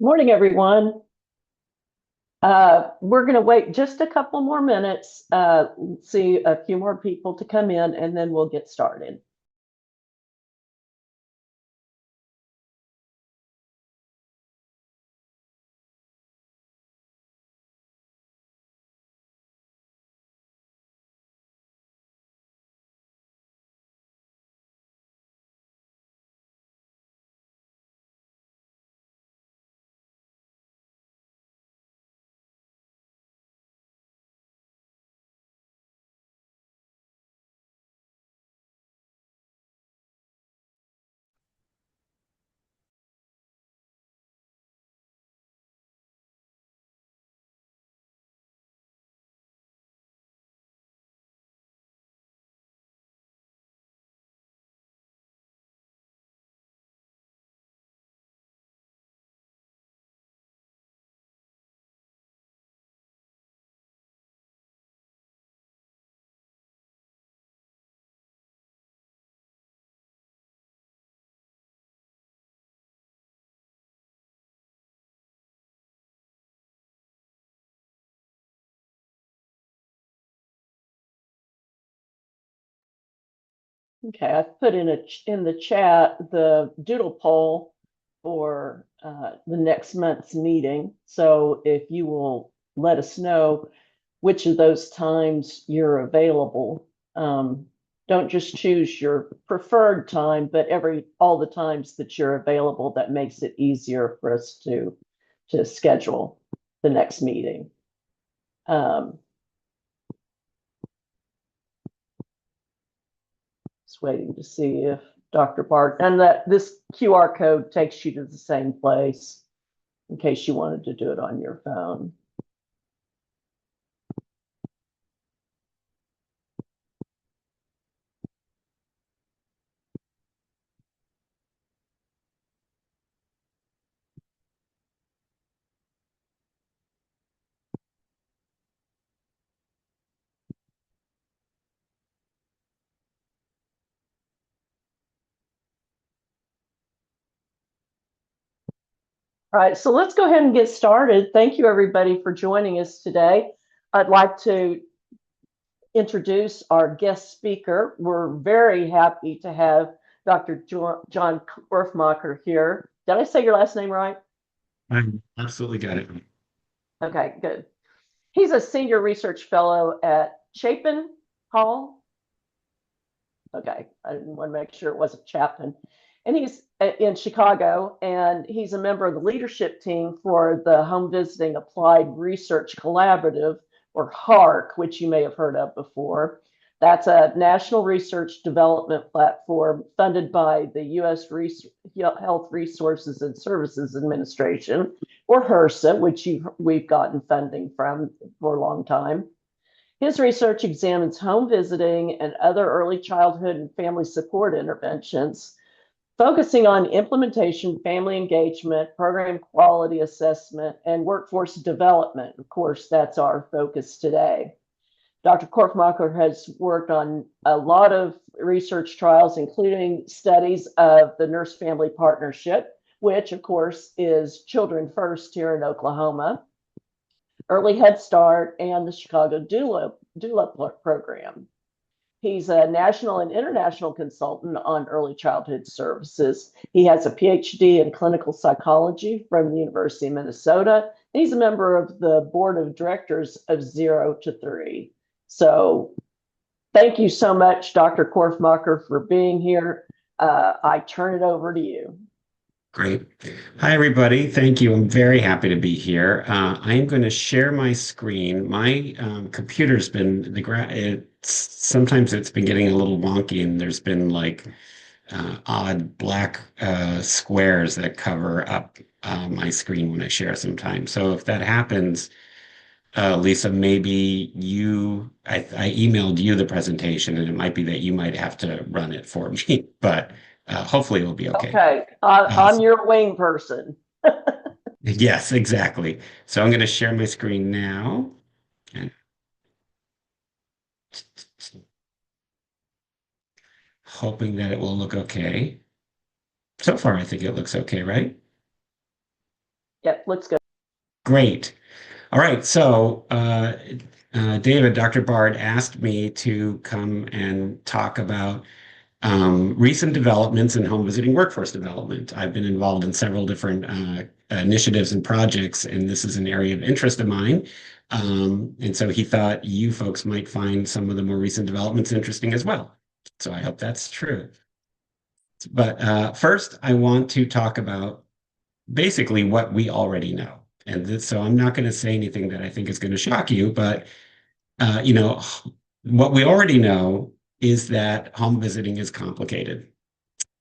Morning, everyone. We're going to wait just a couple more minutes, see a few more people to come in, and then we'll get started. Okay, I've put in the chat the doodle poll for the next month's meeting. So if you will let us know which of those times you're available. Don't just choose your preferred time, but all the times that you're available. That makes it easier for us to schedule the next meeting. Just waiting to see if Dr. Bart, and that this QR code takes you to the same place in case you wanted to do it on your phone. All right, so let's go ahead and get started. Thank you, everybody, for joining us today. I'd like to introduce our guest speaker. We're very happy to have Dr. John Korfmacher here. Did I say your last name right? I absolutely got it. Okay, good. He's a senior research fellow at Chapin Hall. Okay, I didn't want to make sure it wasn't Chapin. And he's in Chicago, and he's a member of the leadership team for the Home Visiting Applied Research Collaborative, or HARC, which you may have heard of before. That's a national research development platform funded by the U.S. Health Resources and Services Administration, or HRSA, which we've gotten funding from for a long time. His research examines home visiting and other early childhood and family support interventions, focusing on implementation, family engagement, program quality assessment, and workforce development. Of course, that's our focus today. Dr. Korfmacher has worked on a lot of research trials, including studies of the Nurse Family Partnership, which, of course, is Children First here in Oklahoma, Early Head Start, and the Chicago Doula Program. He's a national and international consultant on early childhood services. He has a PhD in clinical psychology from the University of Minnesota. And he's a member of the board of directors of 0 to 3. So thank you so much, Dr. Korfmacher, for being here. I turn it over to you. Great. Hi, everybody. Thank you. I'm very happy to be here. I'm going to share my screen. My computer's been sometimes it's been getting a little wonky, and there's been like odd black squares that cover up my screen when I share sometimes. So if that happens, Lisa, maybe I emailed you the presentation, and it might be that you might have to run it for me, but hopefully it'll be okay. Okay, Uh, I'm your wing person. yes, exactly. So I'm going to share my screen now, and hoping that it will look okay. So far, I think it looks okay, right? Yep, let's go. Great. All right. So, David, Dr. Bard asked me to come and talk about recent developments in home visiting workforce development. I've been involved in several different initiatives and projects, and this is an area of interest of mine. And so he thought you folks might find some of the more recent developments interesting as well. So I hope that's true. But first, I want to talk about basically what we already know. And this, so I'm not going to say anything that I think is going to shock you, but you know, what we already know is that home visiting is complicated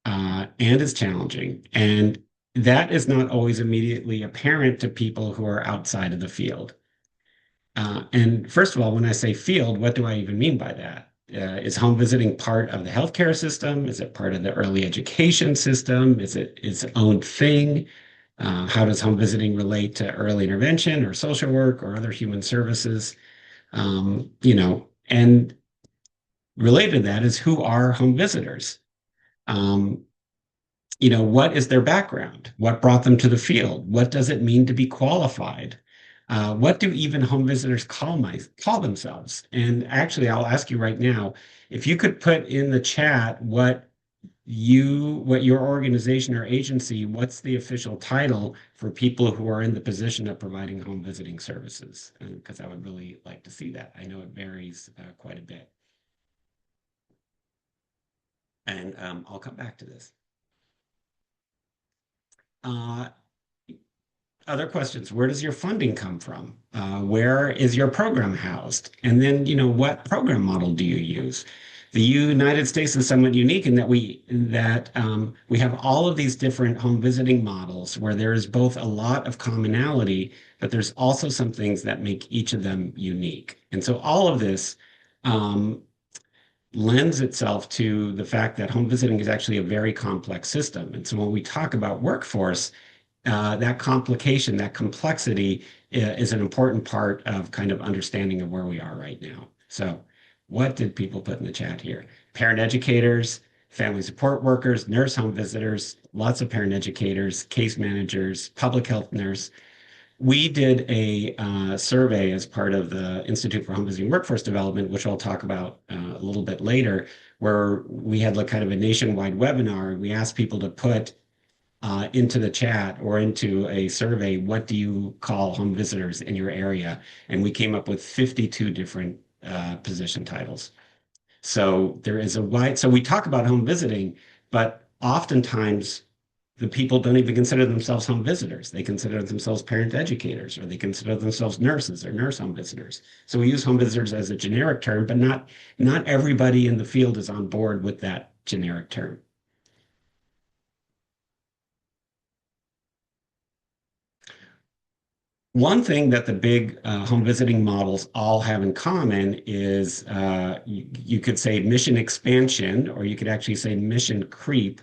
and is challenging. And that is not always immediately apparent to people who are outside of the field. And first of all, when I say field, what do I even mean by that? Is home visiting part of the healthcare system? Is it part of the early education system? Is it its own thing? How does home visiting relate to early intervention or social work or other human services? And related to that is who are home visitors? Um, what is their background? What brought them to the field? What does it mean to be qualified? What do even home visitors call themselves? And actually, I'll ask you right now, if you could put in the chat what your organization or agency, what's the official title for people who are in the position of providing home visiting services? Because I would really like to see that. I know it varies quite a bit. And I'll come back to this. Uh, Other questions. Where does your funding come from? Where is your program housed? And then, what program model do you use? The United States is somewhat unique in that we have all of these different home visiting models where there is both a lot of commonality, but there's also some things that make each of them unique. And so all of this lends itself to the fact that home visiting is actually a very complex system. And so when we talk about workforce, that complication, that complexity is an important part of kind of understanding of where we are right now. So what did people put in the chat here? Parent educators, family support workers, nurse home visitors, lots of parent educators, case managers, public health nurse. We did a survey as part of the Institute for Home Visiting Workforce Development, which I'll talk about a little bit later, where we had like kind of a nationwide webinar. We asked people to put into the chat or into a survey, what do you call home visitors in your area? And we came up with 52 different position titles. So there is so we talk about home visiting, but oftentimes the people don't even consider themselves home visitors. They consider themselves parent educators, or they consider themselves nurses or nurse home visitors. So we use home visitors as a generic term, but not everybody in the field is on board with that generic term. One thing that the big home visiting models all have in common is you could say mission expansion, or you could actually say mission creep,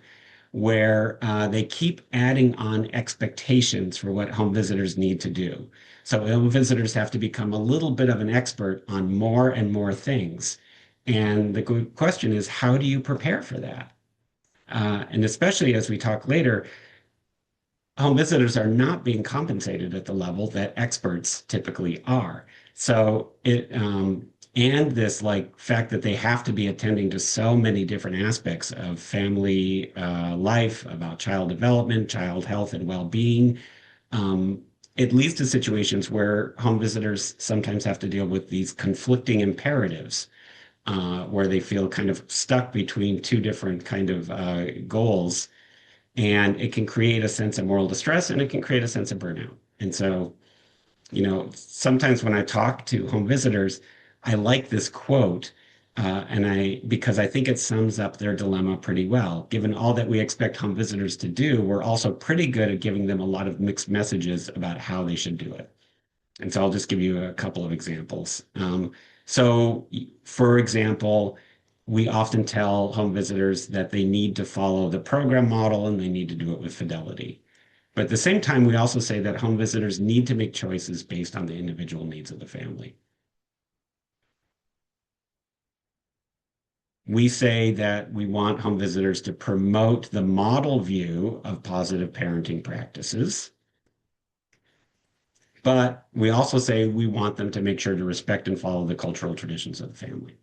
where they keep adding on expectations for what home visitors need to do. So home visitors have to become a little bit of an expert on more and more things. And the good question is, how do you prepare for that? And especially as we talk later, home visitors are not being compensated at the level that experts typically are. So and this like fact that they have to be attending to so many different aspects of family life, about child development, child health and well-being, um, it leads to situations where home visitors sometimes have to deal with these conflicting imperatives, where they feel kind of stuck between two different kind of goals, and it can create a sense of moral distress and it can create a sense of burnout. And so, sometimes when I talk to home visitors, I like this quote, because I think it sums up their dilemma pretty well. Given all that we expect home visitors to do, we're also pretty good at giving them a lot of mixed messages about how they should do it. And so I'll just give you a couple of examples. So, for example, we often tell home visitors that they need to follow the program model and they need to do it with fidelity. But at the same time, we also say that home visitors need to make choices based on the individual needs of the family. We say that we want home visitors to promote the model view of positive parenting practices. But we also say we want them to make sure to respect and follow the cultural traditions of the family.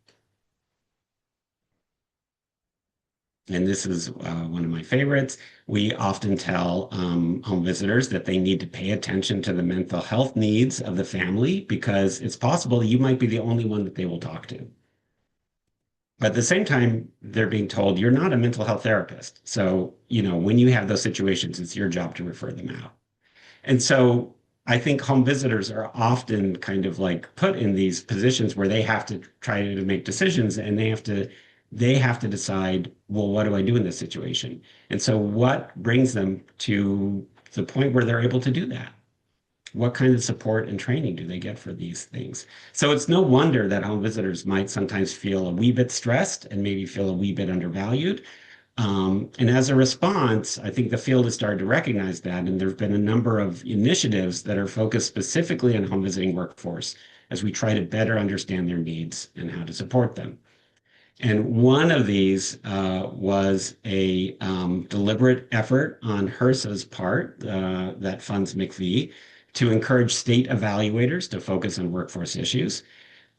And this is one of my favorites. We often tell home visitors that they need to pay attention to the mental health needs of the family because it's possible you might be the only one that they will talk to. But at the same time, they're being told you're not a mental health therapist. So, when you have those situations, it's your job to refer them out. And so I think home visitors are often kind of like put in these positions where they have to try to make decisions and they have to decide, well, what do I do in this situation? And so what brings them to the point where they're able to do that? What kind of support and training do they get for these things? So it's no wonder that home visitors might sometimes feel a wee bit stressed and maybe feel a wee bit undervalued. And as a response, I think the field has started to recognize that, and there have been a number of initiatives that are focused specifically on home visiting workforce as we try to better understand their needs and how to support them. And one of these was a deliberate effort on HRSA's part that funds MIECHV to encourage state evaluators to focus on workforce issues.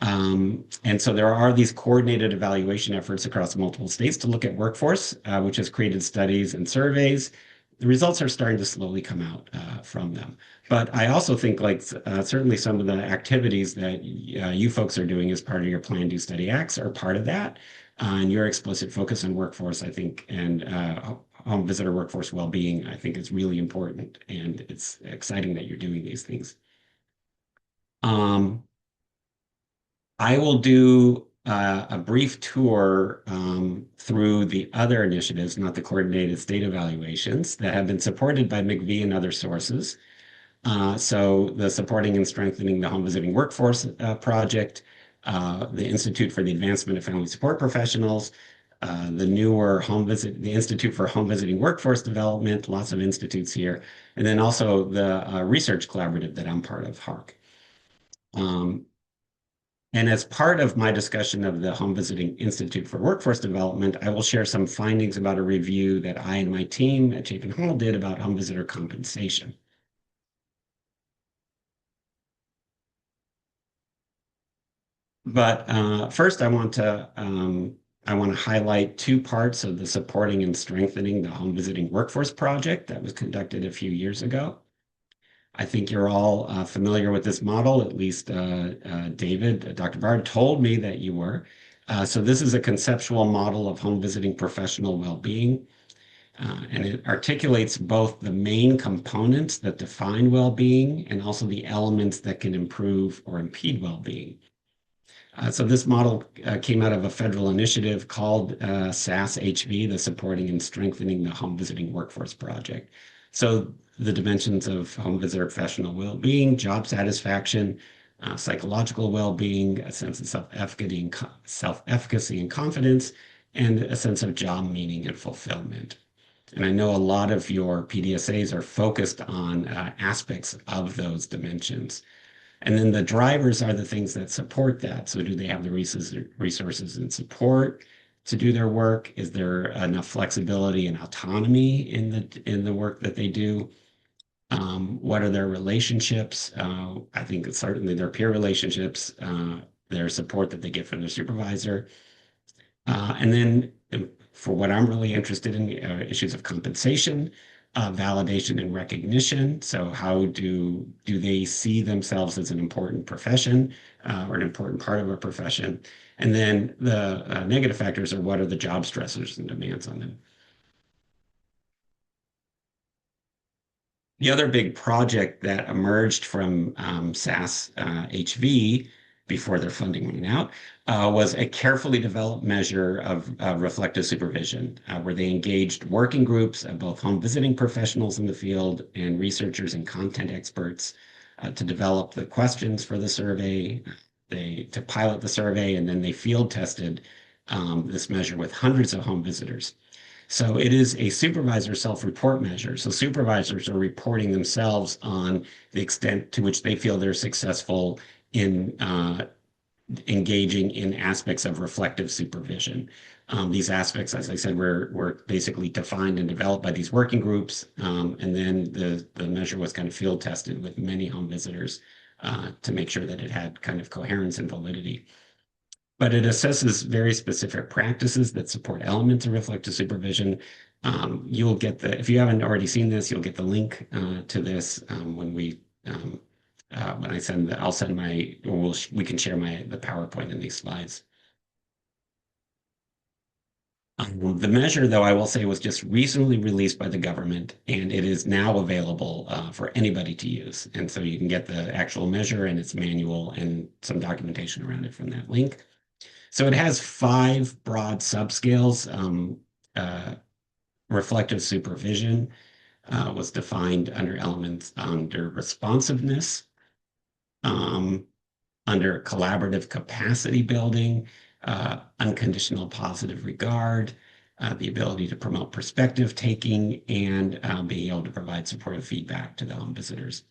And so there are these coordinated evaluation efforts across multiple states to look at workforce, which has created studies and surveys. The results are starting to slowly come out from them. But I also think like certainly some of the activities that you folks are doing as part of your Plan, Do, Study, Acts are part of that. And your explicit focus on workforce, I think, and home visitor workforce well-being, I think is really important. And it's exciting that you're doing these things. I will do a brief tour through the other initiatives, not the coordinated state evaluations, that have been supported by MIECHV and other sources. So the Supporting and Strengthening the Home Visiting Workforce Project, the Institute for the Advancement of Family Support Professionals, the newer the Institute for Home Visiting Workforce Development, lots of institutes here, and then also the research collaborative that I'm part of, HARC. And as part of my discussion of the Home Visiting Institute for Workforce Development, I will share some findings about a review that I and my team at Chapin Hall did about home visitor compensation. But first, I want to highlight two parts of the Supporting and Strengthening the Home Visiting Workforce Project that was conducted a few years ago. I think you're all familiar with this model, at least David, Dr. Bard told me that you were. So this is a conceptual model of home visiting professional well-being, and it articulates both the main components that define well-being and also the elements that can improve or impede well-being. So this model came out of a federal initiative called SASHV, the Supporting and Strengthening the Home Visiting Workforce Project. So the dimensions of home visitor professional well-being, job satisfaction, psychological well-being, a sense of self-efficacy and confidence, and a sense of job meaning and fulfillment. And I know a lot of your PDSAs are focused on aspects of those dimensions. And then the drivers are the things that support that. So do they have the resources and support to do their work? Is there enough flexibility and autonomy in the work that they do? What are their relationships? I think it's certainly their peer relationships, their support that they get from their supervisor. And then for what I'm really interested in, issues of compensation, validation and recognition. So how do they see themselves as an important profession or an important part of a profession? And then the negative factors are what are the job stressors and demands on them? The other big project that emerged from SAS HV before their funding went out was a carefully developed measure of reflective supervision, where they engaged working groups of both home visiting professionals in the field and researchers and content experts to develop the questions for the survey, to pilot the survey, and then they field tested this measure with hundreds of home visitors. So it is a supervisor self-report measure. So supervisors are reporting themselves on the extent to which they feel they're successful in engaging in aspects of reflective supervision. These aspects, as I said, were basically defined and developed by these working groups. And then the measure was kind of field tested with many home visitors to make sure that it had kind of coherence and validity. But it assesses very specific practices that support elements of reflective supervision. You'll get if you haven't already seen this, you'll get the link to this when I send I'll send my, or we can share the PowerPoint in these slides. The measure, though, I will say, was just recently released by the government, and it is now available for anybody to use. And so you can get the actual measure and its manual and some documentation around it from that link. So it has 5 broad subscales. Reflective supervision was defined under elements under responsiveness, under collaborative capacity building, unconditional positive regard, the ability to promote perspective taking, and being able to provide supportive feedback to the home visitors.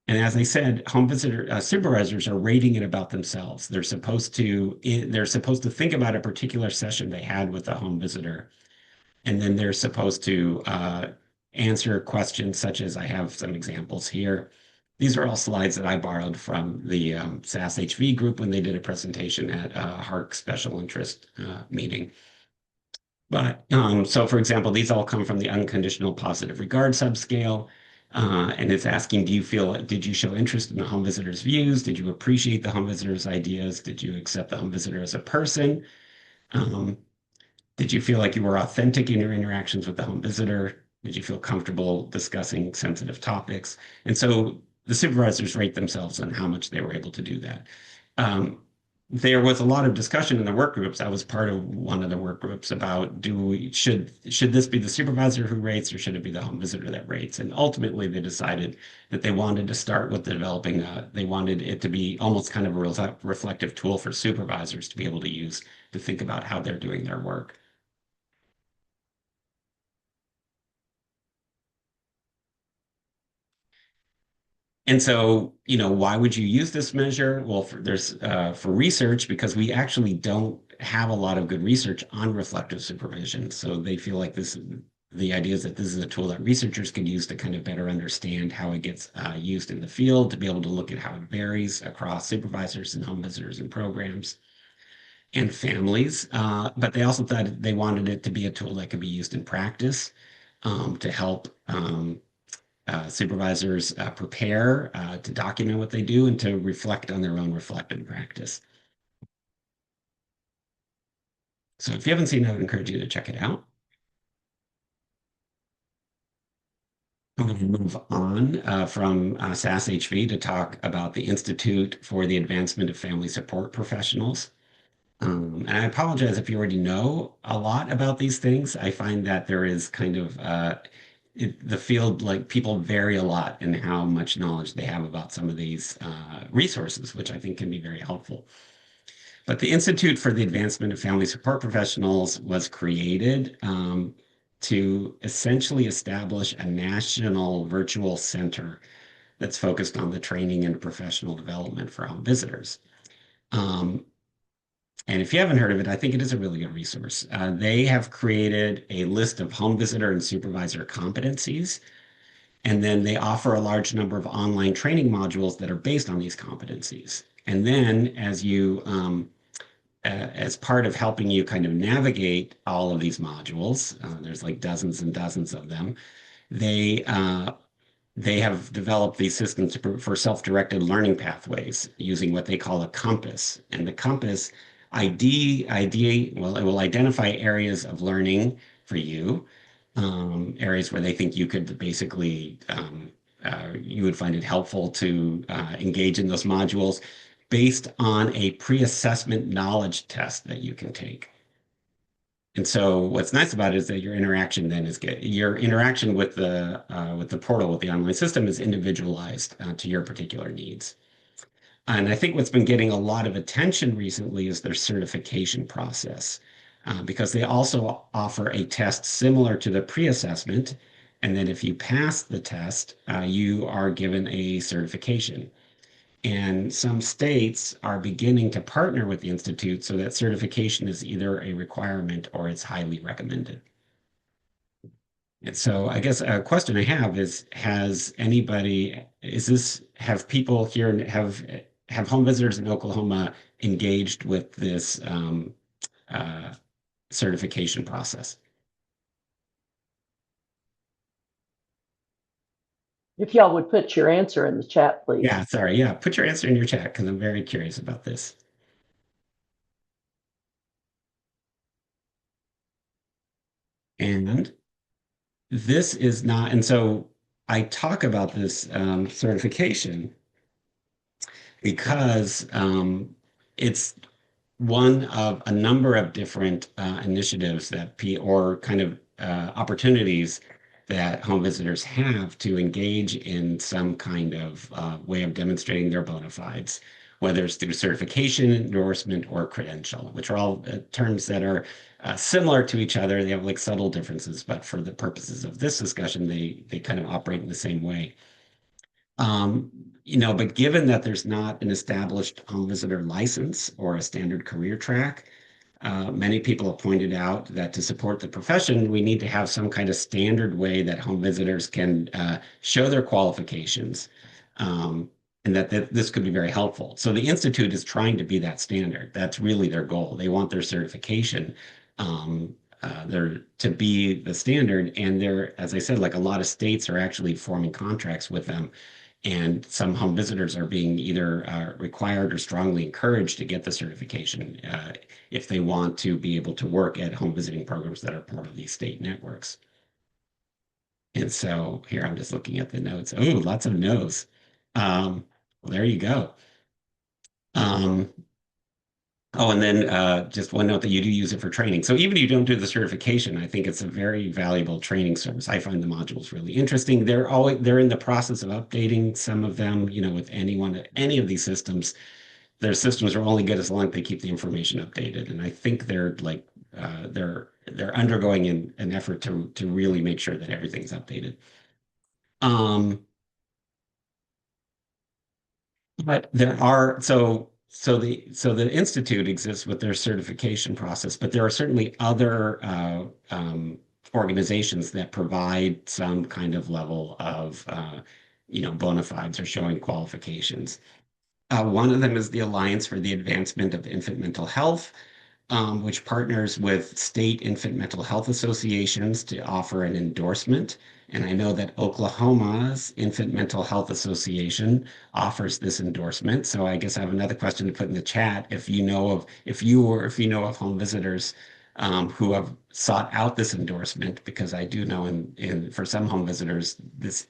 And as I said, home visitor supervisors are rating it about themselves. They're supposed to think about a particular session they had with the home visitor, and then they're supposed to answer questions such as, I have some examples here. These are all slides that I borrowed from the SASHV group when they did a presentation at HARC special interest meeting. But so, for example, these all come from the unconditional positive regard subscale. And it's asking, did you show interest in the home visitor's views? Did you appreciate the home visitor's ideas? Did you accept the home visitor as a person? Did you feel like you were authentic in your interactions with the home visitor? Did you feel comfortable discussing sensitive topics? And so the supervisors rate themselves on how much they were able to do that. There was a lot of discussion in the work groups. I was part of one of the work groups about should this be the supervisor who rates, or should it be the home visitor that rates? And ultimately, they decided that they wanted to start with developing. They wanted it to be almost kind of a reflective tool for supervisors to be able to use to think about how they're doing their work. And so, why would you use this measure? Well, for research, because we actually don't have a lot of good research on reflective supervision. So they feel like the idea is that this is a tool that researchers can use to kind of better understand how it gets used in the field, to be able to look at how it varies across supervisors and home visitors and programs and families. But they also thought they wanted it to be a tool that could be used in practice to help supervisors prepare to document what they do and to reflect on their own reflective practice. So if you haven't seen it, I would encourage you to check it out. I'm going to move on from SASHV to talk about the Institute for the Advancement of Family Support Professionals. And I apologize if you already know a lot about these things. I find that there is kind of the field, like, people vary a lot in how much knowledge they have about some of these resources, which I think can be very helpful. But the Institute for the Advancement of Family Support Professionals was created to essentially establish a national virtual center that's focused on the training and professional development for home visitors. And if you haven't heard of it, I think it is a really good resource. They have created a list of home visitor and supervisor competencies, and then they offer a large number of online training modules that are based on these competencies. And then as part of helping you kind of navigate all of these modules, there's like dozens and dozens of them, they have developed these systems for self-directed learning pathways using what they call a compass. And the compass it will identify areas of learning for you, areas where they think you could basically, you would find it helpful to engage in those modules based on a pre-assessment knowledge test that you can take. And so what's nice about it is that your interaction then is good. Your interaction with the portal, with the online system, is individualized to your particular needs. And I think what's been getting a lot of attention recently is their certification process, because they also offer a test similar to the pre-assessment. And then if you pass the test, you are given a certification. And some states are beginning to partner with the Institute so that certification is either a requirement or it's highly recommended. And so I guess a question I have is, have people here, have home visitors in Oklahoma engaged with this uh, certification process? If y'all would put your answer in the chat, please. Yeah, sorry. Yeah, put your answer in your chat because I'm very curious about this. And this is not, and so I talk about this certification because it's one of a number of different initiatives or kind of opportunities that home visitors have to engage in some kind of way of demonstrating their bona fides, whether it's through certification, endorsement, or credential, which are all terms that are similar to each other. They have like subtle differences, but for the purposes of this discussion, they kind of operate in the same way. Um, but given that there's not an established home visitor license or a standard career track, many people have pointed out that to support the profession, we need to have some kind of standard way that home visitors can show their qualifications, um, and that this could be very helpful. So the Institute is trying to be that standard. That's really their goal. They want their certification to be the standard. And they're, as I said, like a lot of states are actually forming contracts with them. And some home visitors are being either required or strongly encouraged to get the certification if they want to be able to work at home visiting programs that are part of these state networks. And so here I'm just looking at the notes. Oh, lots of no's. Well, there you go. Um, Oh, and then just one note that you do use it for training. So even if you don't do the certification, I think it's a very valuable training service. I find the modules really interesting. They're in the process of updating some of them, with any of these systems. Their systems are only good as long as they keep the information updated. And I think they're like they're undergoing an effort to really make sure that everything's updated. Um, But there are so the institute exists with their certification process, but there are certainly other organizations that provide some kind of level of bona fides or showing qualifications. One of them is the Alliance for the Advancement of Infant Mental Health, which partners with state infant mental health associations to offer an endorsement. And I know that Oklahoma's Infant Mental Health Association offers this endorsement. So I guess I have another question to put in the chat. If you know of home visitors who have sought out this endorsement, because I do know for some home visitors this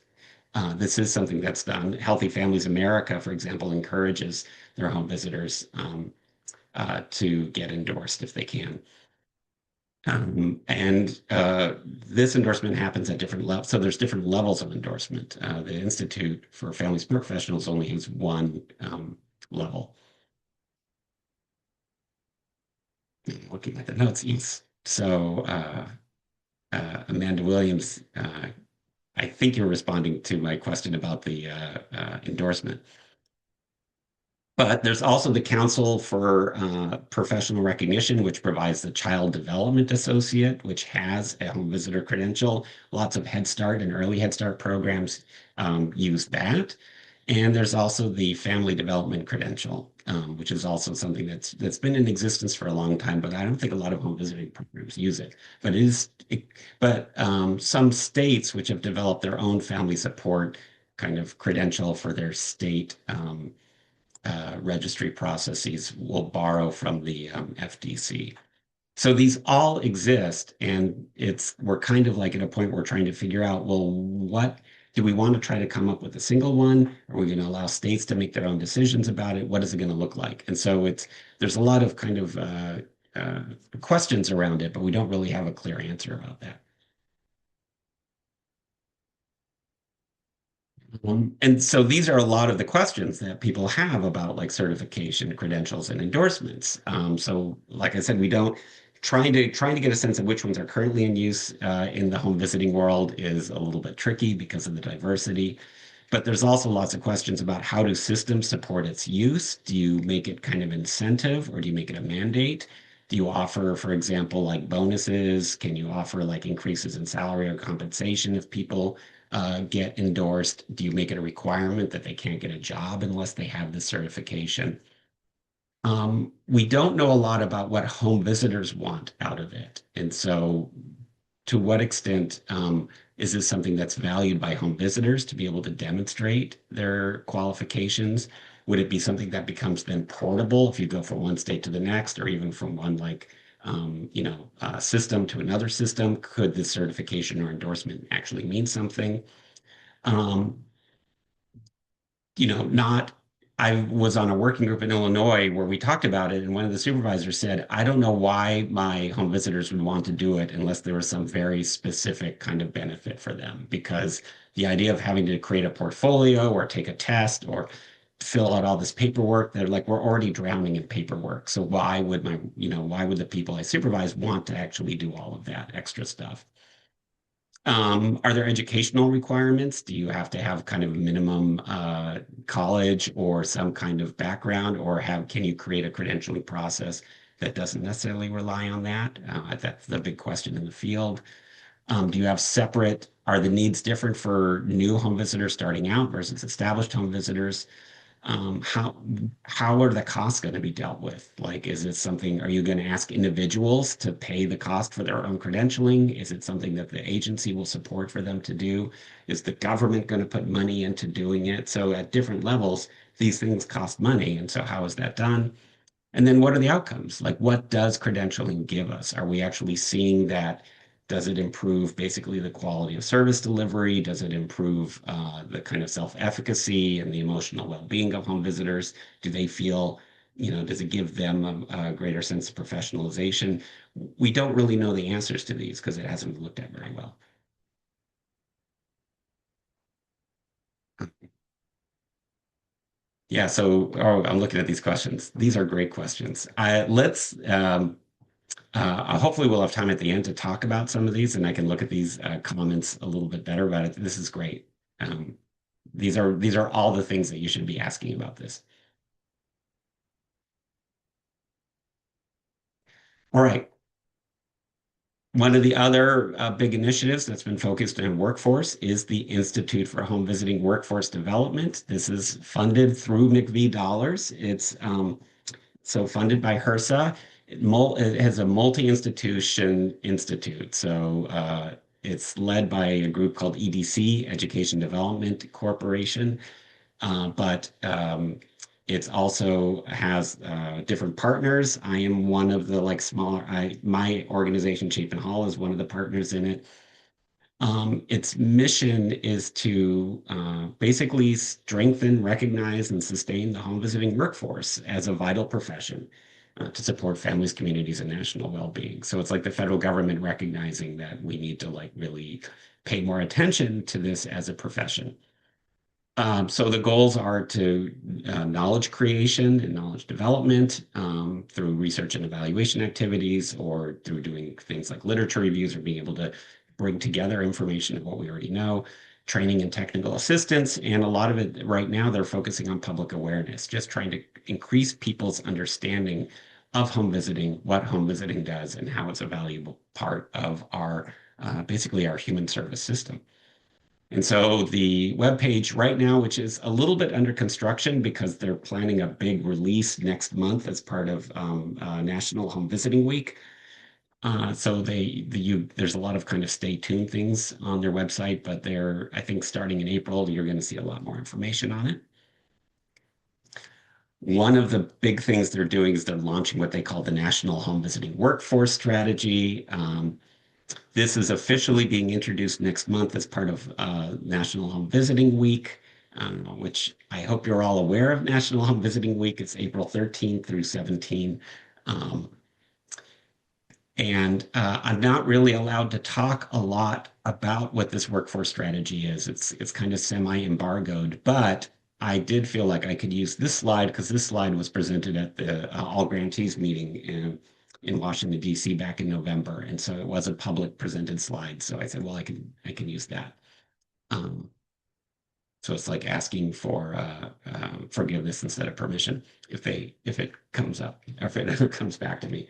is something that's done. Healthy Families America, for example, encourages their home visitors to get endorsed if they can. And this endorsement happens at different levels. So there's different levels of endorsement. The Institute for Family Support Professionals only has one level. Looking at the notes, yes. So Amanda Williams, I think you're responding to my question about the endorsement. But there's also the Council for Professional Recognition, which provides the Child Development Associate, which has a home visitor credential. Lots of Head Start and early Head Start programs use that. And there's also the Family Development Credential, which is also something that's been in existence for a long time, but I don't think a lot of home visiting programs use it. But some states which have developed their own family support kind of credential for their state registry processes will borrow from the FDC. So these all exist, and we're kind of like at a point where we're trying to figure out, well, what do we want to try to come up with a single one? Are we going to allow states to make their own decisions about it? What is it going to look like? And so there's a lot of kind of questions around it, but we don't really have a clear answer about that. And so these are a lot of the questions that people have about like certification, credentials, and endorsements. So, like I said, we don't trying to get a sense of which ones are currently in use in the home visiting world is a little bit tricky because of the diversity. But there's also lots of questions about how do systems support its use? Do you make it kind of incentive or do you make it a mandate? Do you offer, for example, like bonuses? Can you offer like increases in salary or compensation if people get endorsed? Do you make it a requirement that they can't get a job unless they have the certification? We don't know a lot about what home visitors want out of it. And so, to what extent is this something that's valued by home visitors to be able to demonstrate their qualifications? Would it be something that becomes then portable if you go from one state to the next, or even from one system to another system? Could the certification or endorsement actually mean something? Um, not I was on a working group in Illinois where we talked about it, and one of the supervisors said, I don't know why my home visitors would want to do it unless there was some very specific kind of benefit for them. Because the idea of having to create a portfolio or take a test or fill out all this paperwork, they're like, we're already drowning in paperwork. So why would the people I supervise want to actually do all of that extra stuff? Are there educational requirements? Do you have to have kind of a minimum college or some kind of background, or can you create a credentialing process that doesn't necessarily rely on that? That's the big question in the field. Do you have are the needs different for new home visitors starting out versus established home visitors? um, how how are the costs going to be dealt with? Like, is it something, are you going to ask individuals to pay the cost for their own credentialing? Is it something that the agency will support for them to do? Is the government going to put money into doing it? So at different levels, these things cost money. And so how is that done? And then what are the outcomes? Like, what does credentialing give us? Are we actually seeing that? Does it improve basically the quality of service delivery? Does it improve the kind of self-efficacy and the emotional well-being of home visitors? Do they feel, does it give them a greater sense of professionalization? We don't really know the answers to these because it hasn't been looked at very well. Yeah, I'm looking at these questions. These are great questions. Let's hopefully we'll have time at the end to talk about some of these, and I can look at these comments a little bit better about it. This is great. Um, these are all the things that you should be asking about this. All right. One of the other big initiatives that's been focused on workforce is the Institute for Home Visiting Workforce Development. This is funded through MIECHV dollars. It's funded by HRSA. It has a multi-institution institute. It's led by a group called EDC, Education Development Corporation. But it also has different partners. I am one of the like smaller, my organization, Chapin Hall, is one of the partners in it. Its mission is to basically strengthen, recognize, and sustain the home visiting workforce as a vital profession to support families, communities, and national well-being. So it's like the federal government recognizing that we need to like really pay more attention to this as a profession. So the goals are to knowledge creation and knowledge development through research and evaluation activities, or through doing things like literature reviews, or being able to bring together information of what we already know, training and technical assistance. And a lot of it right now, they're focusing on public awareness, just trying to increase people's understanding of home visiting, what home visiting does, and how it's a valuable part of basically our human service system. And so the web page right now, which is a little bit under construction because they're planning a big release next month as part of National Home Visiting Week. There's a lot of kind of stay tuned things on their website, but I think starting in April, you're going to see a lot more information on it. One of the big things they're doing is they're launching what they call the National Home Visiting Workforce Strategy. This is officially being introduced next month as part of National Home Visiting Week, which I hope you're all aware of. National Home Visiting Week. It's April 13th through 17. I'm not really allowed to talk a lot about what this workforce strategy is. It's kind of semi-embargoed, but I did feel like I could use this slide because this slide was presented at the all grantees meeting in Washington, D.C. back in November. And so it was a public presented slide. So I said, well, I can use that. So it's like asking for forgiveness instead of permission if it comes up or if it ever comes back to me.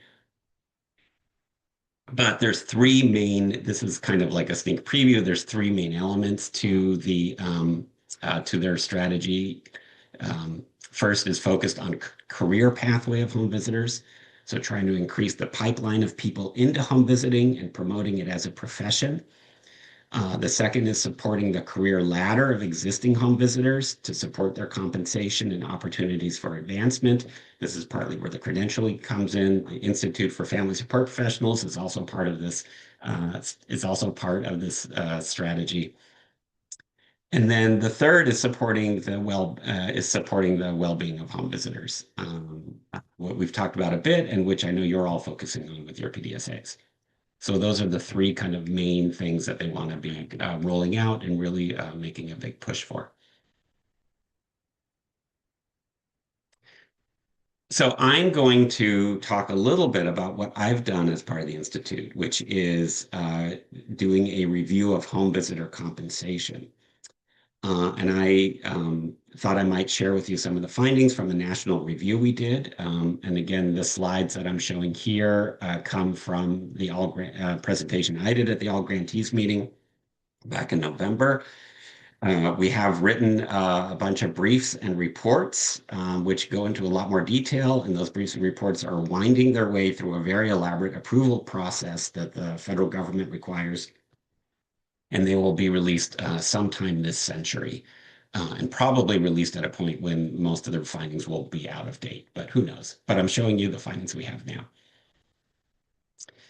But there's three main. This is kind of like a sneak preview. There's three main elements to their strategy. First is focused on career pathway of home visitors. So trying to increase the pipeline of people into home visiting and promoting it as a profession. The second is supporting the career ladder of existing home visitors to support their compensation and opportunities for advancement. This is partly where the credentialing comes in. The Institute for Family Support Professionals is also part of this. Strategy. And then the third is supporting the well-being of home visitors. What we've talked about a bit, and which I know you're all focusing on with your PDSAs. So those are the three kind of main things that they want to be rolling out and really making a big push for. So I'm going to talk a little bit about what I've done as part of the Institute, which is doing a review of home visitor compensation. And I thought I might share with you some of the findings from the national review we did. And again, the slides that I'm showing here come from the presentation I did at the All Grantees meeting back in November. We have written a bunch of briefs and reports, which go into a lot more detail. And those briefs and reports are winding their way through a very elaborate approval process that the federal government requires. And they will be released sometime this century, and probably released at a point when most of their findings will be out of date, but who knows? But I'm showing you the findings we have now.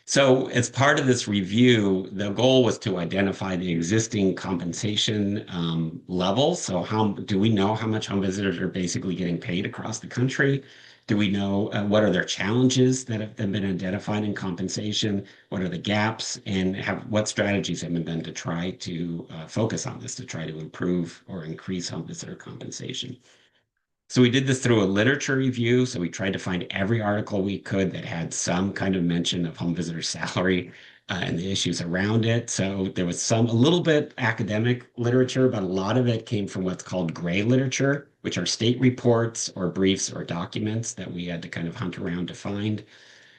So as part of this review, the goal was to identify the existing compensation levels. So how do we know how much home visitors are basically getting paid across the country? Do we know what are their challenges that have been identified in compensation? What are the gaps? And what strategies have been done to try to focus on this, to try to improve or increase home visitor compensation? So we did this through a literature review. So we tried to find every article we could that had some kind of mention of home visitor salary and the issues around it. So there was a little bit academic literature, but a lot of it came from what's called gray literature, which are state reports or briefs or documents that we had to kind of hunt around to find.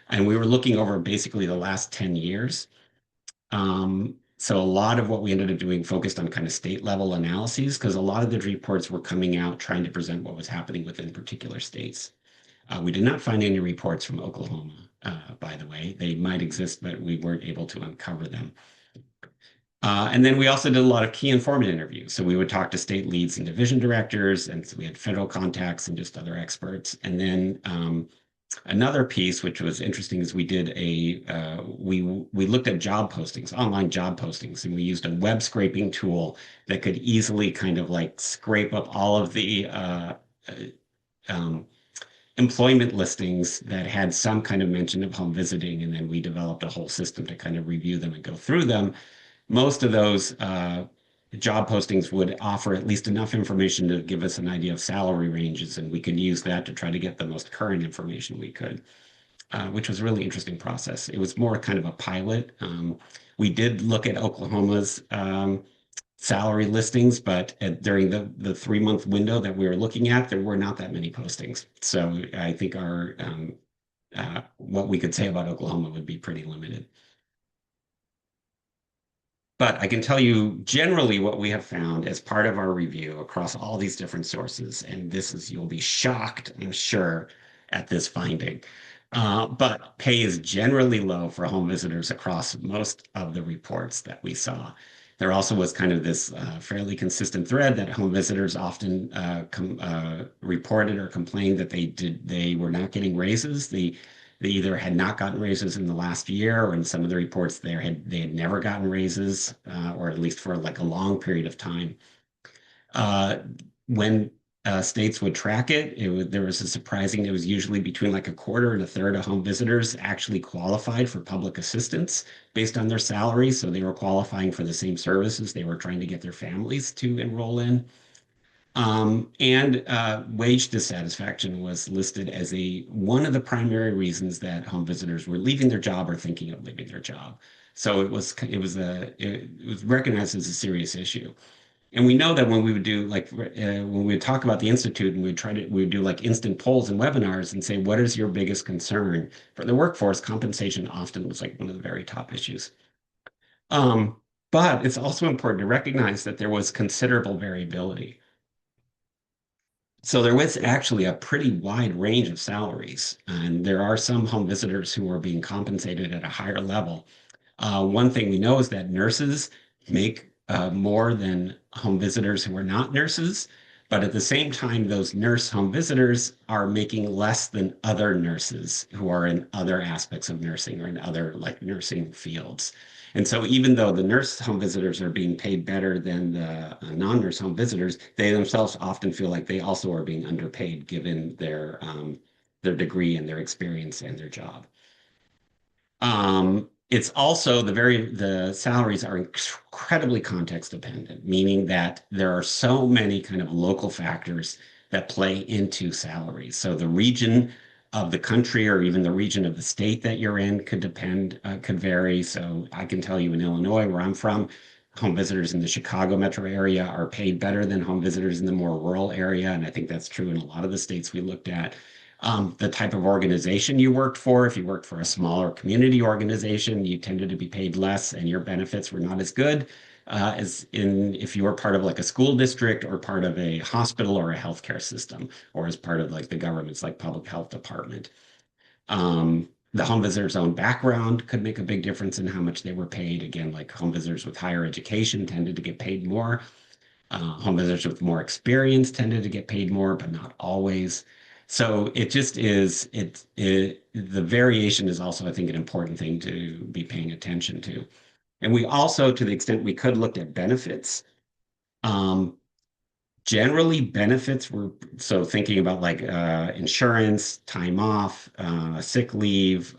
And we were looking over basically the last 10 years. So a lot of what we ended up doing focused on kind of state level analyses because a lot of the reports were coming out trying to present what was happening within particular states. We did not find any reports from Oklahoma, by the way. They might exist, but we weren't able to uncover them. And then we also did a lot of key informant interviews. So we would talk to state leads and division directors, and so we had federal contacts and just other experts. And then another piece, which was interesting, is we looked at job postings, online job postings, and we used a web scraping tool that could easily kind of like scrape up all of the employment listings that had some kind of mention of home visiting, and then we developed a whole system to kind of review them and go through them. Most of those job postings would offer at least enough information to give us an idea of salary ranges, and we could use that to try to get the most current information we could, which was a really interesting process. It was more kind of a pilot. We did look at Oklahoma's salary listings, but during the 3-month window that we were looking at, there were not that many postings. So I think what we could say about Oklahoma would be pretty limited. But I can tell you generally what we have found as part of our review across all these different sources, and you'll be shocked, I'm sure, at this finding. But pay is generally low for home visitors across most of the reports that we saw. There also was kind of this fairly consistent thread that home visitors often reported or complained that they were not getting raises. They either had not gotten raises in the last year, or in some of the reports they had never gotten raises, or at least for like a long period of time. When states would track it, there was a surprising, it was usually between like a quarter and a third of home visitors actually qualified for public assistance based on their salary. So they were qualifying for the same services they were trying to get their families to enroll in. And wage dissatisfaction was listed as one of the primary reasons that home visitors were leaving their job or thinking of leaving their job. So it was recognized as a serious issue. And we know that when we would do like when we would talk about the institute and we would do like instant polls and webinars and say, what is your biggest concern for the workforce? Compensation often was like one of the very top issues. Um, but it's also important to recognize that there was considerable variability. So there was actually a pretty wide range of salaries, and there are some home visitors who are being compensated at a higher level. One thing we know is that nurses make more than home visitors who are not nurses, but at the same time, those nurse home visitors are making less than other nurses who are in other aspects of nursing or in other like nursing fields. And so even though the nurse home visitors are being paid better than the non-nurse home visitors, they themselves often feel like they also are being underpaid given their degree and their experience and their job. It's also the salaries are incredibly context dependent, meaning that there are so many kind of local factors that play into salaries. So the region of the country or even the region of the state that you're in could vary. So I can tell you in Illinois, where I'm from, home visitors in the Chicago metro area are paid better than home visitors in the more rural area. And I think that's true in a lot of the states we looked at. The type of organization you worked for. If you worked for a smaller community organization, you tended to be paid less and your benefits were not as good as in if you were part of like a school district or part of a hospital or a healthcare system or as part of like the government's like public health department. The home visitor's own background could make a big difference in how much they were paid. Again, like home visitors with higher education tended to get paid more. Home visitors with more experience tended to get paid more, but not always. So it just is, the variation is also, I think, an important thing to be paying attention to. And we also, to the extent we could, looked at benefits. Um, Generally, benefits were so thinking about like insurance, time off, sick leave,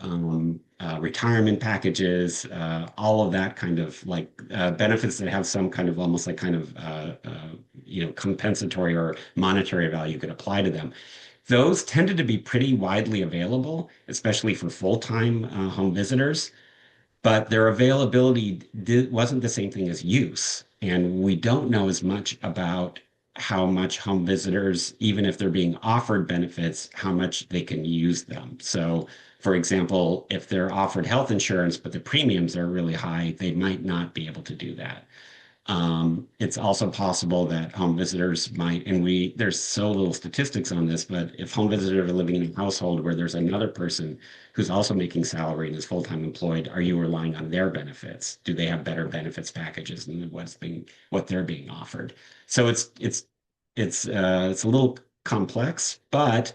retirement packages, all of that kind of like benefits that have some kind of almost like kind of compensatory or monetary value could apply to them. Those tended to be pretty widely available, especially for full-time home visitors, but their availability wasn't the same thing as use. And we don't know as much about how much home visitors, even if they're being offered benefits, how much they can use them. So, for example, if they're offered health insurance, but the premiums are really high, they might not be able to do that. It's also possible that home visitors might, and there's so little statistics on this, but if home visitors are living in a household where there's another person who's also making salary and is full-time employed, are you relying on their benefits? Do they have better benefits packages than what they're being offered? So it's a little complex, but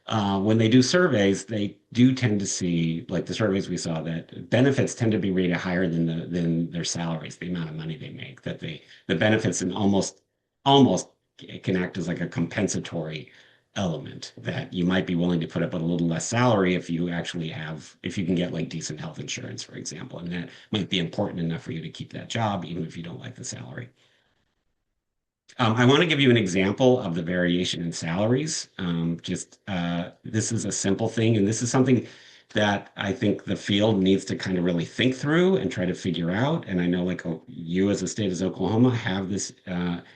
when they do surveys, they do tend to see, like the surveys we saw, that benefits tend to be rated higher than their salaries, the amount of money they make. That the benefits and almost can act as like a compensatory element that you might be willing to put up with a little less salary if you can get like decent health insurance, for example, and that might be important enough for you to keep that job even if you don't like the salary. I want to give you an example of the variation in salaries. This is a simple thing, and this is something that I think the field needs to kind of really think through and try to figure out. And I know, like you as a state as Oklahoma have this.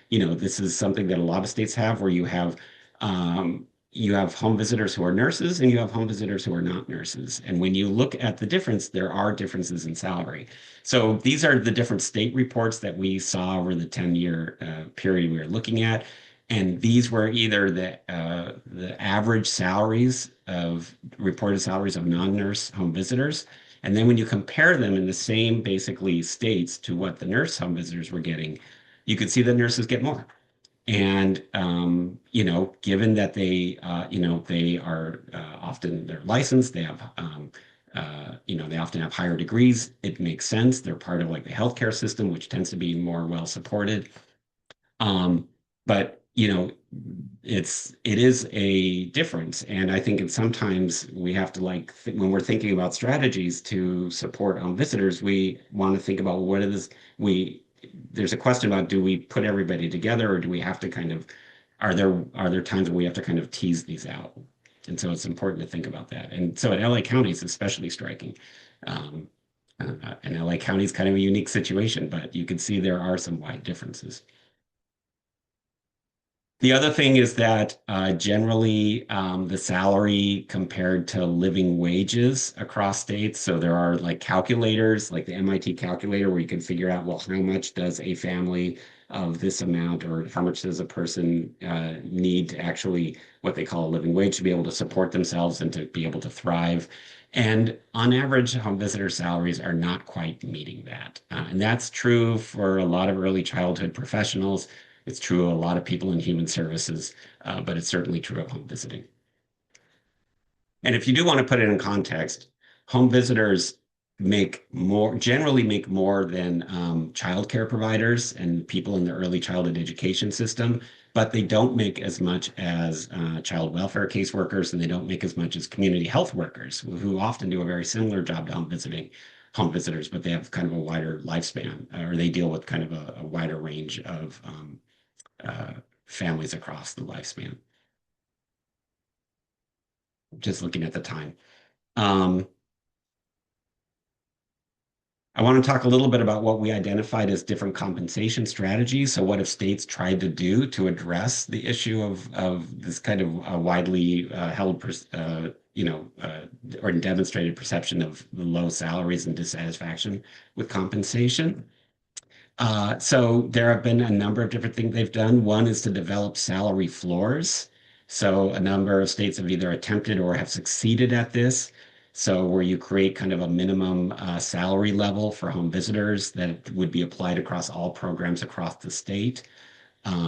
This is something that a lot of states have, where you have home visitors who are nurses and you have home visitors who are not nurses. And when you look at the difference, there are differences in salary. So these are the different state reports that we saw over the 10-year period we were looking at. And these were either the average salaries of reported salaries of non-nurse home visitors. And then when you compare them in the same basically states to what the nurse home visitors were getting, you could see that nurses get more. And given that they are often they're licensed, they often have higher degrees. It makes sense. They're part of like the healthcare system, which tends to be more well supported. But it is a difference, and I think it's sometimes we have to when we're thinking about strategies to support visitors, we want to think about what it is we. There's a question about, do we put everybody together, or do we have to kind of are there times when we have to kind of tease these out? And so it's important to think about that. And so at LA County, it's especially striking. Um, and LA County is kind of a unique situation, but you can see there are some wide differences. The other thing is that generally the salary compared to living wages across states. So there are like calculators, like the MIT calculator, where you can figure out, well, how much does a family of this amount, or how much does a person need to actually what they call a living wage to be able to support themselves and to be able to thrive. And on average, home visitor salaries are not quite meeting that. And that's true for a lot of early childhood professionals. It's true of a lot of people in human services, but it's certainly true of home visiting. And if you do want to put it in context, home visitors generally make more than childcare providers and people in the early childhood education system, but they don't make as much as child welfare caseworkers, and they don't make as much as community health workers, who often do a very similar job to home visitors, but they have kind of a wider lifespan, or they deal with kind of a wider range of uh, families across the lifespan. Just looking at the time. Um, I want to talk a little bit about what we identified as different compensation strategies. So, what have states tried to do to address the issue of this kind of widely held, or demonstrated perception of low salaries and dissatisfaction with compensation? So there have been a number of different things they've done. One is to develop salary floors. So a number of states have either attempted or have succeeded at this. So where you create kind of a minimum salary level for home visitors that would be applied across all programs across the state.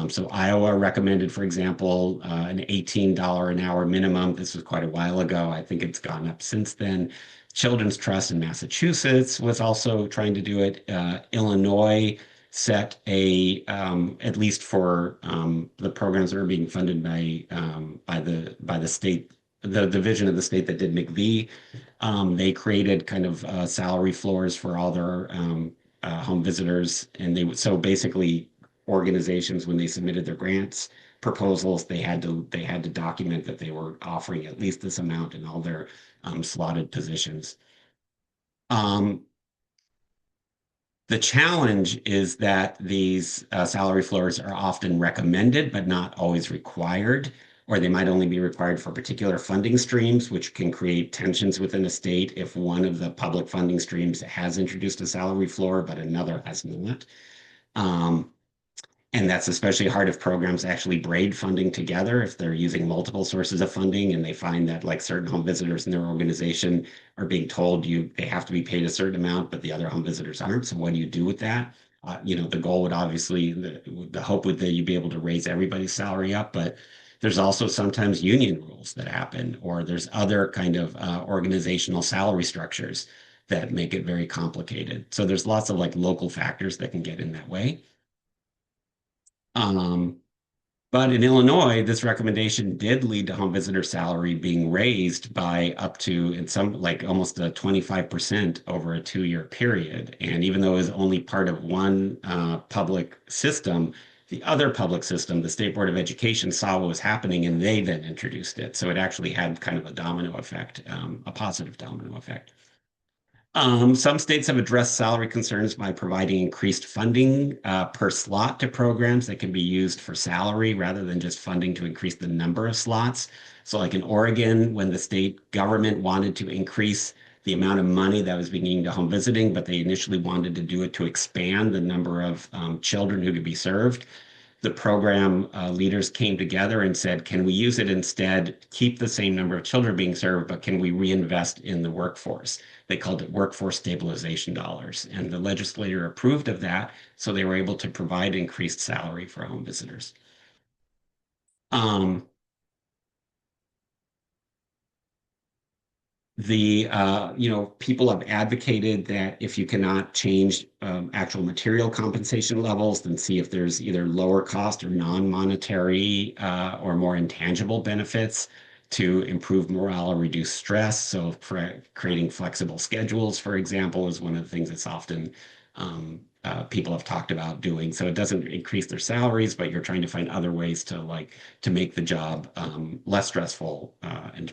So Iowa recommended, for example, an $18 an hour minimum. This was quite a while ago. I think it's gone up since then. Children's Trust in Massachusetts was also trying to do it. Illinois set at least for the programs that are being funded by the state, the division of the state that did MIECHV. They created kind of salary floors for all their home visitors, and so basically organizations, when they submitted their grants proposals, they had to document that they were offering at least this amount in all their slotted positions. Um, the challenge is that these salary floors are often recommended, but not always required, or they might only be required for particular funding streams, which can create tensions within a state if one of the public funding streams has introduced a salary floor, but another has not. Um, And that's especially hard if programs actually braid funding together, if they're using multiple sources of funding and they find that like certain home visitors in their organization are being told they have to be paid a certain amount, but the other home visitors aren't. So what do you do with that? The goal would obviously, the hope would that you'd be able to raise everybody's salary up, but there's also sometimes union rules that happen, or there's other kind of organizational salary structures that make it very complicated. So there's lots of like local factors that can get in that way. Um, but in Illinois, this recommendation did lead to home visitor salary being raised by up to, in some, like almost a 25% over a 2-year period. And even though it was only part of one public system, the other public system, the State Board of Education, saw what was happening and they then introduced it. So it actually had kind of a domino effect, a positive domino effect. Some states have addressed salary concerns by providing increased funding per slot to programs that can be used for salary rather than just funding to increase the number of slots. So, like in Oregon, when the state government wanted to increase the amount of money that was being given to home visiting, but they initially wanted to do it to expand the number of children who could be served, the program leaders came together and said, can we use it instead, keep the same number of children being served, but can we reinvest in the workforce? They called it workforce stabilization dollars. And the legislature approved of that, so they were able to provide increased salary for home visitors. Um, People have advocated that if you cannot change actual material compensation levels, then see if there's either lower cost or non-monetary or more intangible benefits to improve morale or reduce stress. So for creating flexible schedules, for example, is one of the things that's often people have talked about doing. So it doesn't increase their salaries, but you're trying to find other ways to make the job less stressful and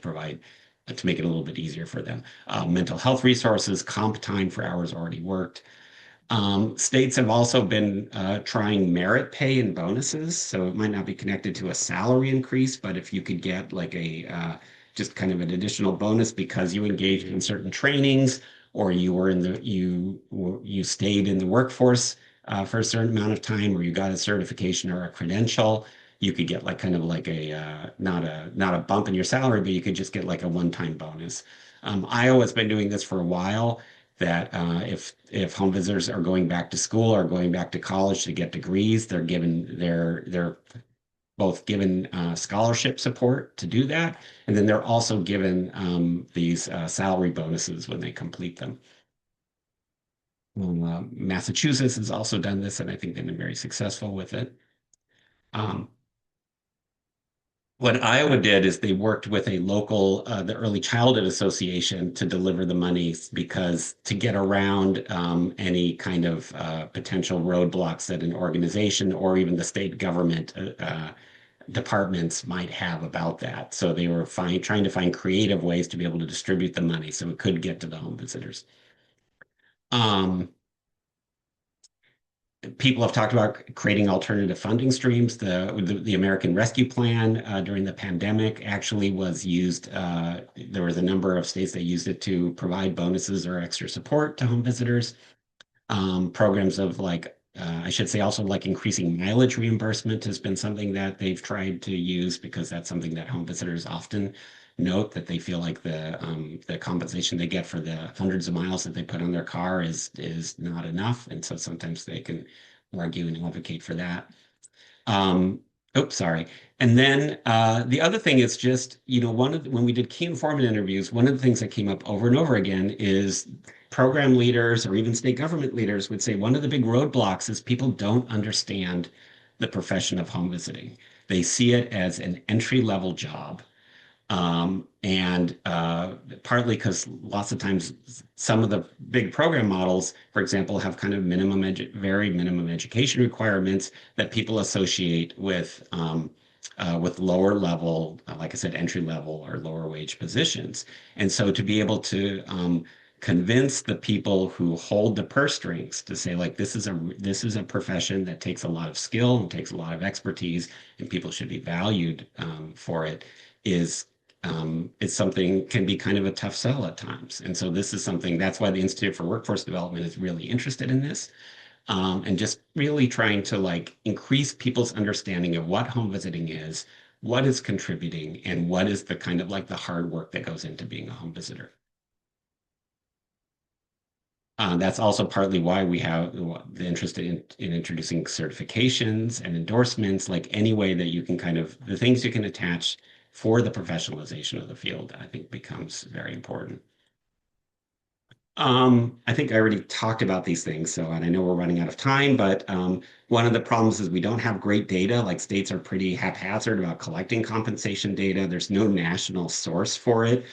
to make it a little bit easier for them. Mental health resources, comp time for hours already worked. States have also been trying merit pay and bonuses, so it might not be connected to a salary increase, but if you could get like a just kind of an additional bonus because you engaged in certain trainings or you were in the you stayed in the workforce for a certain amount of time, or you got a certification or a credential, you could get like kind of like a not a bump in your salary, but you could just get like a one-time bonus. Iowa's been doing this for a while that if home visitors are going back to school or going back to college to get degrees, they're both given scholarship support to do that, and then they're also given these salary bonuses when they complete them. Massachusetts has also done this, and I think they've been very successful with it. Um, what Iowa did is they worked with a local, the Early Childhood Association to deliver the monies because to get around any kind of potential roadblocks that an organization or even the state government departments might have about that. So they were trying to find creative ways to be able to distribute the money so it could get to the home visitors. Um, People have talked about creating alternative funding streams. The American Rescue Plan during the pandemic actually was used. There was a number of states that used it to provide bonuses or extra support to home visitors. Programs of like, I should say also like increasing mileage reimbursement has been something that they've tried to use because that's something that home visitors often note that they feel like the compensation they get for the hundreds of miles that they put on their car is not enough. And so sometimes they can argue and advocate for that. Oops, sorry. And then the other thing is just, when we did key informant interviews, one of the things that came up over and over again is program leaders or even state government leaders would say one of the big roadblocks is people don't understand the profession of home visiting. They see it as an entry level job. And partly because lots of times some of the big program models, for example, have kind of very minimum education requirements that people associate with lower level, like I said, entry level or lower wage positions. And so to be able to convince the people who hold the purse strings to say like this is a profession that takes a lot of skill and takes a lot of expertise, and people should be valued for it is it's something can be kind of a tough sell at times. And so this is something that's why the Institute for Workforce Development is really interested in this, and just really trying to like increase people's understanding of what home visiting is, what is contributing, and what is the kind of like the hard work that goes into being a home visitor. That's also partly why we have the interest in introducing certifications and endorsements, like any way that you can kind of the things you can attach for the professionalization of the field, I think becomes very important. I think I already talked about these things, so and I know we're running out of time, but one of the problems is we don't have great data. Like states are pretty haphazard about collecting compensation data. There's no national source for it.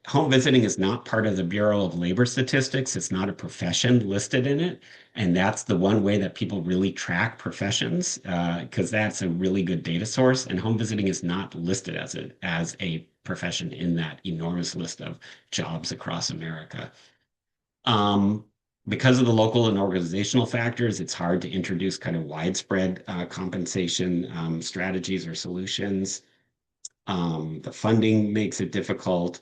Home visiting is not part of the Bureau of Labor Statistics. It's not a profession listed in it. And that's the one way that people really track professions, because that's a really good data source. And home visiting is not listed as a profession in that enormous list of jobs across America. Um, because of the local and organizational factors, it's hard to introduce kind of widespread compensation strategies or solutions. The funding makes it difficult.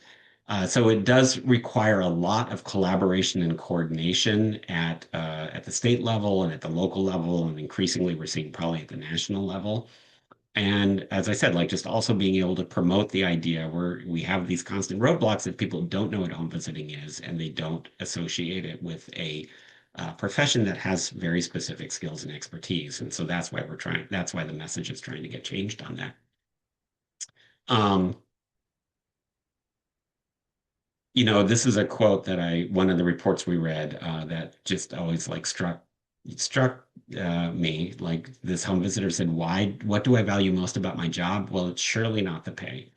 So it does require a lot of collaboration and coordination at the state level and at the local level, and increasingly we're seeing probably at the national level. And as I said, like just also being able to promote the idea where we have these constant roadblocks that people don't know what home visiting is, and they don't associate it with a profession that has very specific skills and expertise. And so that's why the message is trying to get changed on that. Um, this is a quote that one of the reports we read that just always like struck me. Like this home visitor said, what do I value most about my job? Well, it's surely not the pay.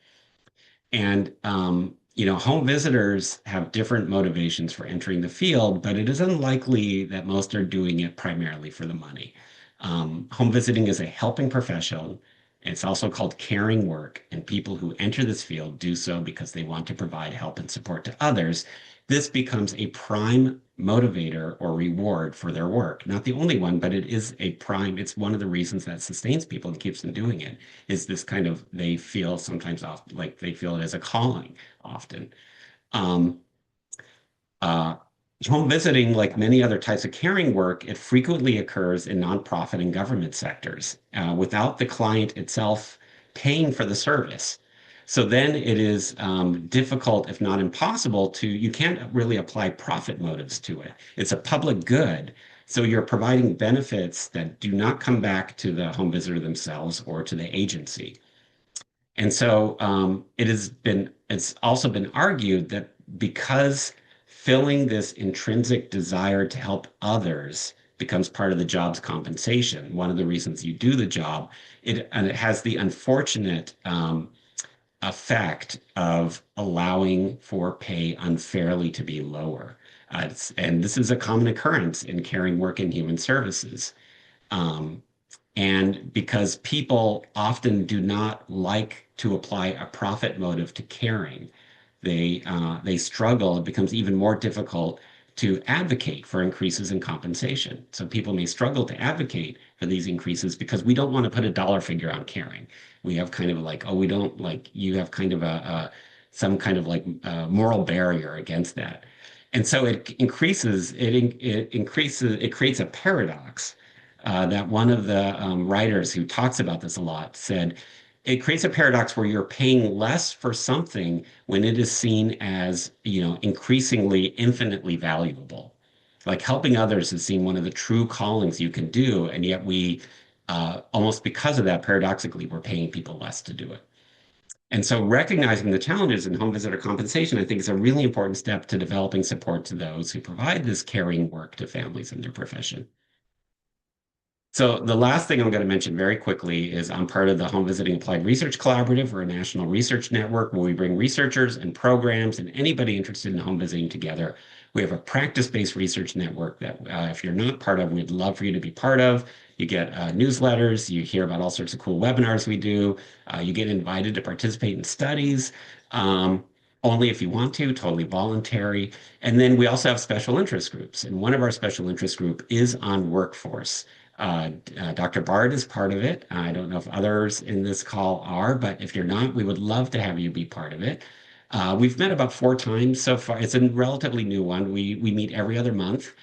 And, home visitors have different motivations for entering the field, but it is unlikely that most are doing it primarily for the money. Home visiting is a helping profession. It's also called caring work, and people who enter this field do so because they want to provide help and support to others. this becomes a prime motivator or reward for their work. Not the only one, but it is a prime, it's one of the reasons that sustains people and keeps them doing it, is this kind of, they feel sometimes off, like they feel it as a calling often. Um, uh, Home visiting, like many other types of caring work, it frequently occurs in nonprofit and government sectors without the client itself paying for the service. So then it is difficult, if not impossible, you can't really apply profit motives to it. It's a public good. So you're providing benefits that do not come back to the home visitor themselves or to the agency. And so it's also been argued that because filling this intrinsic desire to help others becomes part of the job's compensation, one of the reasons you do the job, and it has the unfortunate effect of allowing for pay unfairly to be lower. And this is a common occurrence in caring work and human services. Um, and because people often do not like to apply a profit motive to caring, they struggle. It becomes even more difficult to advocate for increases in compensation. So people may struggle to advocate for these increases because we don't want to put a dollar figure on caring. We have kind of like, oh, we don't like, you have kind of some kind of like moral barrier against that. And so it creates a paradox that one of the writers who talks about this a lot said, it creates a paradox where you're paying less for something when it is seen as, increasingly infinitely valuable. Like helping others is seen one of the true callings you can do, and yet we, almost because of that, paradoxically, we're paying people less to do it. And so recognizing the challenges in home visitor compensation, I think is a really important step to developing support to those who provide this caring work to families in their profession. So the last thing I'm going to mention very quickly is I'm part of the Home Visiting Applied Research Collaborative. We're a national research network where we bring researchers and programs and anybody interested in home visiting together. We have a practice-based research network that if you're not part of, we'd love for you to be part of. You get newsletters, you hear about all sorts of cool webinars we do, you get invited to participate in studies. Only if you want to, totally voluntary. And then we also have special interest groups. And one of our special interest group is on workforce. Dr. Bard is part of it. I don't know if others in this call are, but if you're not, we would love to have you be part of it. We've met about 4 times so far. It's a relatively new one. We meet every other month.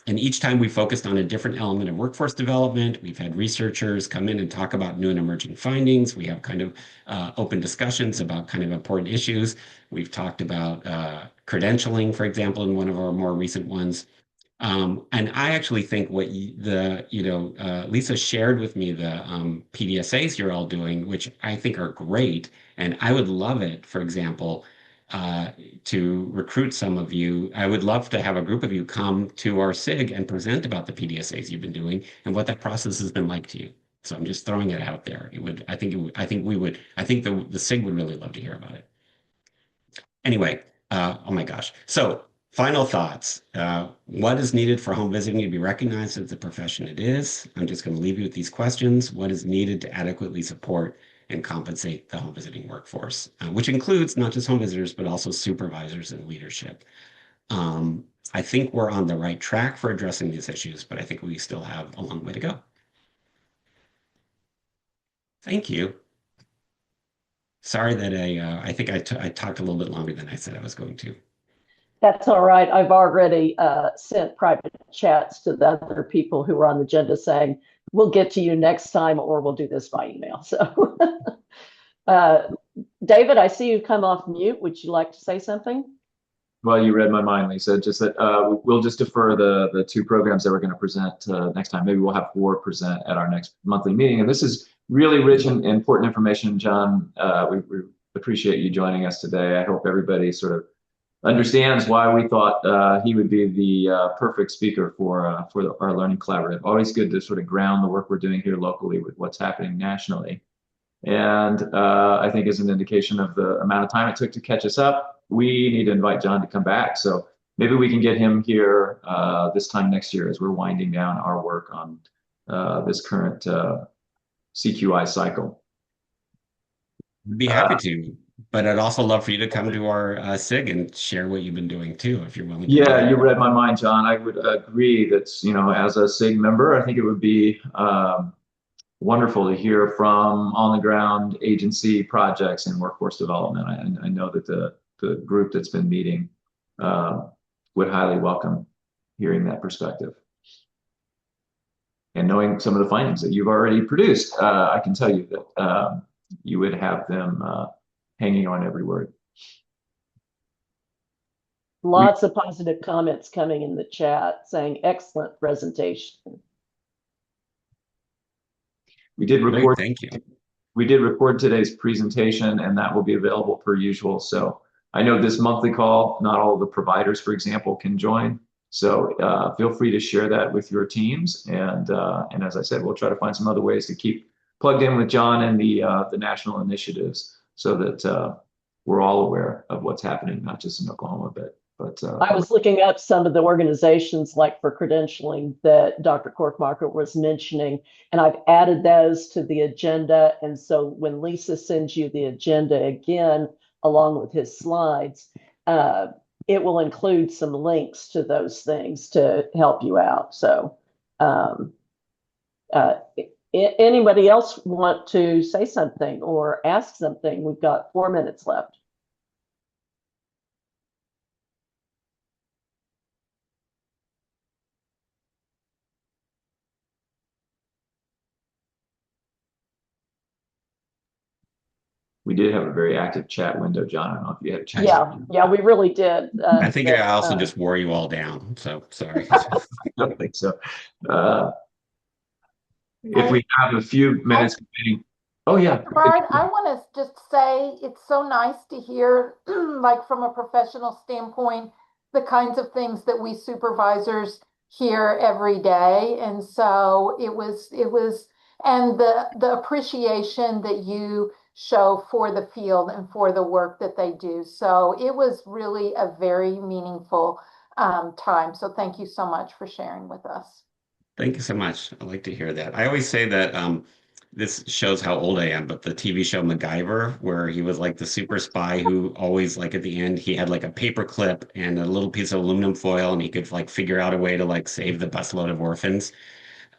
And each time we focused on a different element of workforce development. We've had researchers come in and talk about new and emerging findings. We have kind of open discussions about kind of important issues. We've talked about credentialing, for example, in one of our more recent ones. And I actually think what Lisa shared with me the PDSAs you're all doing, which I think are great. And I would love it, for example, to recruit some of you. I would love to have a group of you come to our SIG and present about the PDSAs you've been doing and what that process has been like to you. So I'm just throwing it out there. I think the SIG would really love to hear about it. Anyway, oh my gosh. So final thoughts. What is needed for home visiting to be recognized as the profession it is? I'm just going to leave you with these questions. What is needed to adequately support and compensate the home visiting workforce, which includes not just home visitors, but also supervisors and leadership? I think we're on the right track for addressing these issues, but I think we still have a long way to go. Thank you. Sorry that I think I talked a little bit longer than I said I was going to. That's all right. I've already sent private chats to the other people who were on the agenda saying, we'll get to you next time, or we'll do this by email. So, David, I see you come off mute. Would you like to say something? Well, you read my mind, Lisa. Just that we'll just defer the 2 programs that we're going to present next time. Maybe we'll have 4 present at our next monthly meeting. And this is really rich and important information, John. We appreciate you joining us today. I hope everybody sort of understands why we thought he would be the perfect speaker for our learning collaborative. Always good to sort of ground the work we're doing here locally with what's happening nationally. And I think as an indication of the amount of time it took to catch us up, we need to invite John to come back. So maybe we can get him here this time next year as we're winding down our work on this current CQI cycle. I'd be happy to. But I'd also love for you to come to our SIG and share what you've been doing too, if you're willing to do Yeah, you that. read my mind, John. I would agree that, as a SIG member, I think it would be wonderful to hear from on the ground agency projects and workforce development. I know that the group that's been meeting uh, would highly welcome hearing that perspective. And knowing some of the findings that you've already produced, I can tell you that you would have them hanging on every word. Lots of positive comments coming in the chat saying excellent presentation. We did Great, record. thank you. We did record today's presentation, and that will be available per usual. So I know this monthly call, not all of the providers, for example, can join. So feel free to share that with your teams. And as I said, we'll try to find some other ways to keep plugged in with John and the national initiatives so that we're all aware of what's happening, not just in Oklahoma, but I was looking up some of the organizations like for credentialing that Dr. Korkmacher was mentioning, and I've added those to the agenda. And so when Lisa sends you the agenda again, along with his slides, it will include some links to those things to help you out. So anybody else want to say something or ask something? We've got 4 minutes left. we did have a very active chat window, John. I don't know if you had a chance. Yeah, we really did. I think I also just wore you all down, so sorry. I don't think so. If we have a few minutes. Oh, yeah. Bart, I want to just say it's so nice to hear, like from a professional standpoint, the kinds of things that we supervisors hear every day. And so and the appreciation that you show for the field and for the work that they do. So it was really a very meaningful time. So thank you so much for sharing with us. Thank you so much. I like to hear that. I always say that this shows how old I am, but the TV show MacGyver, where he was like the super spy who always like at the end he had like a paper clip and a little piece of aluminum foil and he could like figure out a way to like save the busload of orphans.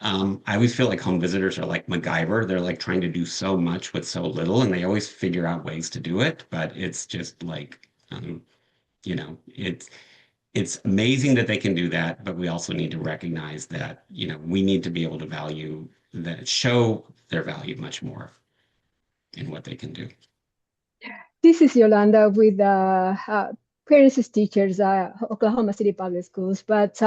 I always feel like home visitors are like MacGyver. They're like trying to do so much with so little, and they always figure out ways to do it. But it's just like, you know, it's amazing that they can do that, but we also need to recognize that, we need to be able to value that, show their value much more in what they can do. This is Yolanda with parents as teachers at Oklahoma City Public Schools. But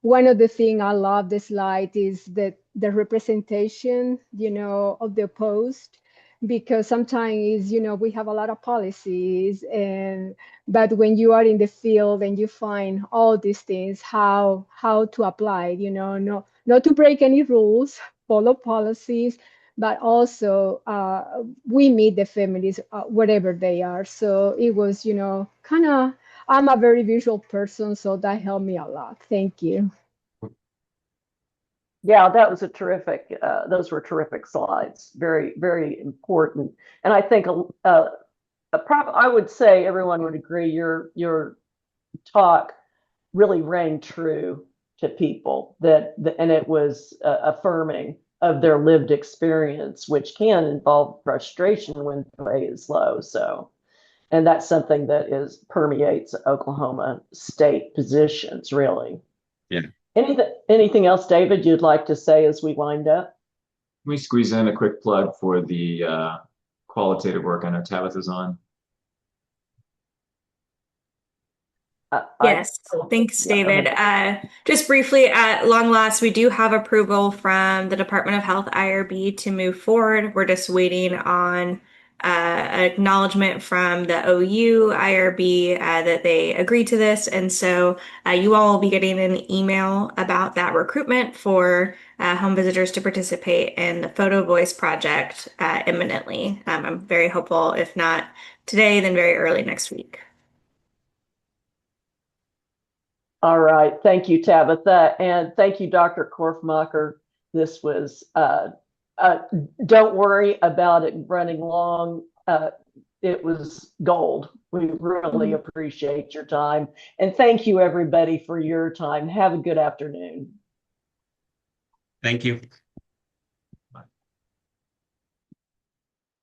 one of the things I love this slide is that the representation, of the opposed, because sometimes, we have a lot of policies, but when you are in the field and you find all these things, how to apply, not to break any rules, follow policies, but also we meet the families wherever they are. So it was, I'm a very visual person, so that helped me a lot. Thank you. Yeah, that was those were terrific slides. Very, very important. And I think I would say everyone would agree your talk really rang true to people and it was affirming of their lived experience, which can involve frustration when pay is low. So, and that's something that permeates Oklahoma state positions, really. Yeah. Anything else, David, you'd like to say as we wind up? Can we squeeze in a quick plug for the qualitative work I know Tabitha's on? Yes, thanks, David. Just briefly, at long last, we do have approval from the Department of Health IRB to move forward. We're just waiting on acknowledgement from the OU IRB that they agreed to this. And so you all will be getting an email about that recruitment for home visitors to participate in the Photo Voice project imminently. I'm very hopeful, if not today, then very early next week. All right. Thank you, Tabitha. And thank you, Dr. Korfmacher. This was, don't worry about it running long. it was gold. We really appreciate your time. And thank you, everybody, for your time. Have a good afternoon. Thank you.